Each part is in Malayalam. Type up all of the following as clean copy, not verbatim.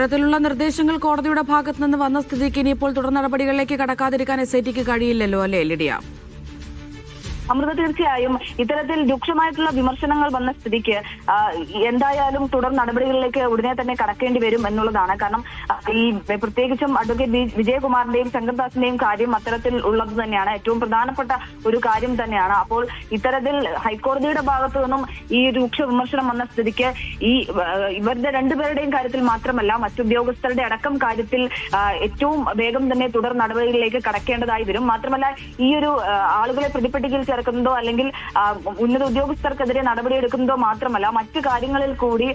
ഇത്തരത്തിലുള്ള നിർദ്ദേശങ്ങൾ കോടതിയുടെ ഭാഗത്തു നിന്ന് വന്ന സ്ഥിതിക്ക് ഇനിയിപ്പോൾ തുടർ നടപടികളിലേക്ക് കടക്കാതിരിക്കാൻ SITക്ക് കഴിയില്ലല്ലോ അല്ലേ ലിഡിയ? അമൃത, തീർച്ചയായും ഇത്തരത്തിൽ രൂക്ഷമായിട്ടുള്ള വിമർശനങ്ങൾ വന്ന സ്ഥിതിക്ക് എന്തായാലും തുടർ നടപടികളിലേക്ക് ഉടനെ തന്നെ കടക്കേണ്ടി വരും എന്നുള്ളതാണ്. കാരണം ഈ പ്രത്യേകിച്ചും അഡ്വക്കേറ്റ് വിജയകുമാറിന്റെയും ശങ്കർദാസിന്റെയും കാര്യം അത്തരത്തിൽ ഉള്ളത് തന്നെയാണ്. ഏറ്റവും പ്രധാനപ്പെട്ട ഒരു കാര്യം തന്നെയാണ്. അപ്പോൾ ഇത്തരത്തിൽ ഹൈക്കോടതിയുടെ ഭാഗത്തു നിന്നും ഈ രൂക്ഷ വിമർശനം വന്ന സ്ഥിതിക്ക് ഇവരുടെ രണ്ടുപേരുടെയും കാര്യത്തിൽ മാത്രമല്ല മറ്റുദ്യോഗസ്ഥരുടെ അടക്കം കാര്യത്തിൽ ഏറ്റവും വേഗം തന്നെ തുടർ നടപടികളിലേക്ക് കടക്കേണ്ടതായി വരും. മാത്രമല്ല ഈ ഒരു ആളുകളെ പ്രതിപട്ടികയിൽ ചേർക്കുന്നതോ അല്ലെങ്കിൽ ഉന്നത ഉദ്യോഗസ്ഥർക്കെതിരെ നടപടിയെടുക്കുന്നതോ മാത്രമല്ല മറ്റു കാര്യങ്ങളിൽ കൂടി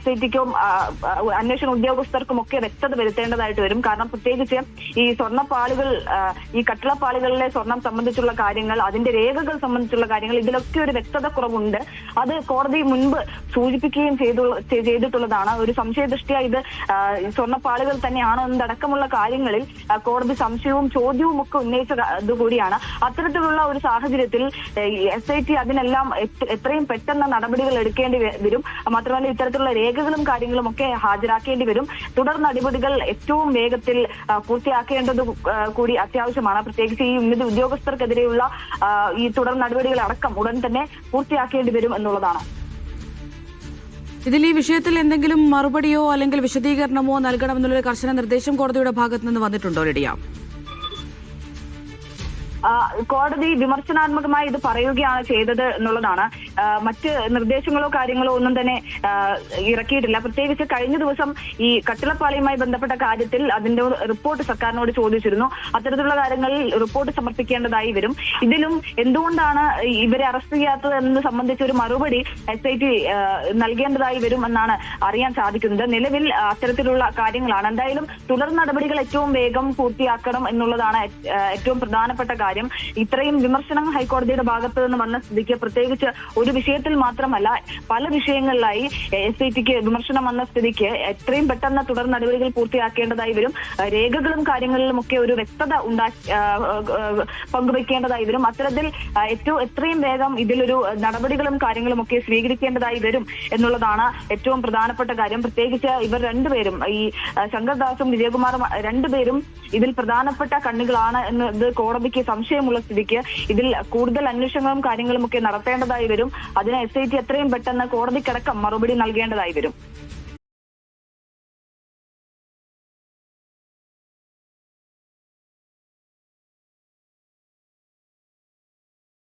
SITക്കും അന്വേഷണ ഉദ്യോഗസ്ഥർക്കും ഒക്കെ വ്യക്തത വരുത്തേണ്ടതായിട്ട് വരും. കാരണം പ്രത്യേകിച്ച് ഈ സ്വർണ്ണപ്പാളികൾ, ഈ കട്ടിളപ്പാളികളിലെ സ്വർണം സംബന്ധിച്ചുള്ള കാര്യങ്ങൾ, അതിന്റെ രേഖകൾ സംബന്ധിച്ചുള്ള കാര്യങ്ങൾ, ഇതിലൊക്കെ ഒരു വ്യക്തത കുറവുണ്ട്. അത് കോടതി മുൻപ് സൂചിപ്പിക്കുകയും ചെയ്തിട്ടുള്ളതാണ്. ഒരു സംശയദൃഷ്ടിയ ഇത് സ്വർണ്ണപ്പാളികൾ തന്നെയാണോ എന്നതടക്കമുള്ള കാര്യങ്ങളിൽ കോടതി സംശയവും ചോദ്യവും ഒക്കെ ഉന്നയിച്ചത് കൂടിയാണ്. അത്തരത്തിലുള്ള ഒരു സാഹചര്യത്തിൽ SIT അതിനെല്ലാം എത്രയും പെട്ടെന്ന് നടപടികൾ എടുക്കേണ്ടി വരും. മാത്രമല്ല ഇത്തരത്തിലുള്ള രേഖകളും കാര്യങ്ങളും ഒക്കെ ഹാജരാക്കേണ്ടി വരും. തുടർ നടപടികൾ ഏറ്റവും വേഗത്തിൽ പൂർത്തിയാക്കേണ്ടത് കൂടി അത്യാവശ്യമാണ്. പ്രത്യേകിച്ച് ഈ ഉന്നത ഉദ്യോഗസ്ഥർക്കെതിരെയുള്ള ഈ തുടർ നടപടികൾ അടക്കം ഉടൻ തന്നെ പൂർത്തിയാക്കേണ്ടി വരും എന്നുള്ളതാണ്. ഇതിൽ ഈ വിഷയത്തിൽ എന്തെങ്കിലും മറുപടിയോ അല്ലെങ്കിൽ വിശദീകരണമോ നൽകണമെന്നുള്ളൊരു കർശന നിർദ്ദേശം കോടതിയുടെ ഭാഗത്തു നിന്ന് വന്നിട്ടുണ്ടോ ലിഡിയ? കോടതി വിമർശനാത്മകമായി ഇത് പറയുകയാണ് ചെയ്തത് എന്നുള്ളതാണ്. മറ്റ് നിർദ്ദേശങ്ങളോ കാര്യങ്ങളോ ഒന്നും തന്നെ ഇറക്കിയിട്ടില്ല. പ്രത്യേകിച്ച് കഴിഞ്ഞ ദിവസം ഈ കട്ടിളപ്പാളിയുമായി ബന്ധപ്പെട്ട കാര്യത്തിൽ അതിന്റെ റിപ്പോർട്ട് സർക്കാരിനോട് ചോദിച്ചിരുന്നു. അത്തരത്തിലുള്ള കാര്യങ്ങളിൽ റിപ്പോർട്ട് സമർപ്പിക്കേണ്ടതായി വരും. ഇതിലും എന്തുകൊണ്ടാണ് ഇവരെ അറസ്റ്റ് ചെയ്യാത്തത് എന്നത് സംബന്ധിച്ച ഒരു മറുപടി SIT നൽകേണ്ടതായി വരും എന്നാണ് അറിയാൻ സാധിക്കുന്നത്. നിലവിൽ അത്തരത്തിലുള്ള കാര്യങ്ങളാണ്. എന്തായാലും തുടർ നടപടികൾ ഏറ്റവും വേഗം പൂർത്തിയാക്കണം എന്നുള്ളതാണ് ഏറ്റവും പ്രധാനപ്പെട്ട കാര്യം. ഇത്രയും വിമർശനങ്ങൾ ഹൈക്കോടതിയുടെ ഭാഗത്ത് നിന്ന് വന്ന സ്ഥിതിക്ക് പ്രത്യേകിച്ച് ഒരു വിഷയത്തിൽ മാത്രമല്ല പല വിഷയങ്ങളിലായി SITക്ക് വിമർശനം വന്ന സ്ഥിതിക്ക് എത്രയും പെട്ടെന്ന് തുടർ നടപടികൾ പൂർത്തിയാക്കേണ്ടതായി വരും. രേഖകളും കാര്യങ്ങളിലും ഒക്കെ ഒരു വ്യക്തത പങ്കുവെക്കേണ്ടതായി വരും. അത്തരത്തിൽ എത്രയും വേഗം ഇതിലൊരു നടപടികളും കാര്യങ്ങളും ഒക്കെ സ്വീകരിക്കേണ്ടതായി വരും എന്നുള്ളതാണ് ഏറ്റവും പ്രധാനപ്പെട്ട കാര്യം. പ്രത്യേകിച്ച് ഇവർ രണ്ടുപേരും, ഈ ശങ്കർദാസും വിജയകുമാറും രണ്ടുപേരും ഇതിൽ പ്രധാനപ്പെട്ട കണ്ണികളാണ് എന്നത് കോടതിക്ക് സംശയമുള്ള സ്ഥിതിക്ക് ഇതിൽ കൂടുതൽ അന്വേഷണങ്ങളും കാര്യങ്ങളും ഒക്കെ നടത്തേണ്ടതായി വരും. അതിന് SIT എത്രയും പെട്ടെന്ന് കോടതിക്കടക്കം മറുപടി നൽകേണ്ടതായി വരും.